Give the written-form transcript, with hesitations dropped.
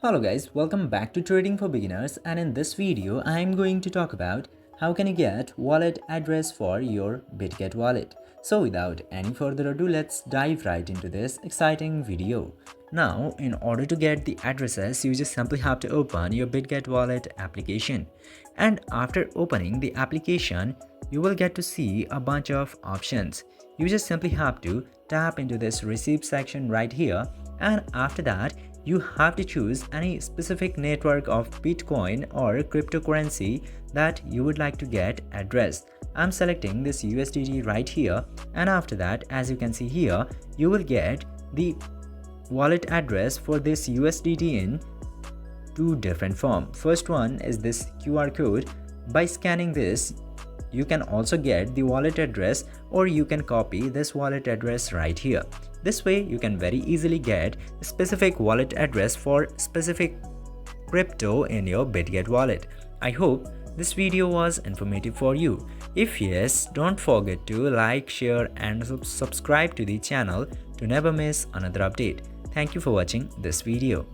Hello guys, welcome back to Trading for Beginners, and in this video I am going to talk about how can you get wallet address for your Bitget wallet. So without any further ado, let's dive right into this exciting video. Now, in order to get the addresses, you just simply have to open your Bitget wallet application. And after opening the application, you will get to see a bunch of options. You just simply have to tap into this receipt section right here, and after that you have to choose any specific network of Bitcoin or cryptocurrency that you would like to get addressed. I'm selecting this USDT right here, and after that, as you can see here, you will get the wallet address for this USDT in two different forms. First one is this QR code. By scanning this, you can also get the wallet address, or you can copy this wallet address right here. This way you can very easily get a specific wallet address for specific crypto in your Bitget wallet. I hope this video was informative for you. If yes, don't forget to like, share and subscribe to the channel to never miss another update. Thank you for watching this video.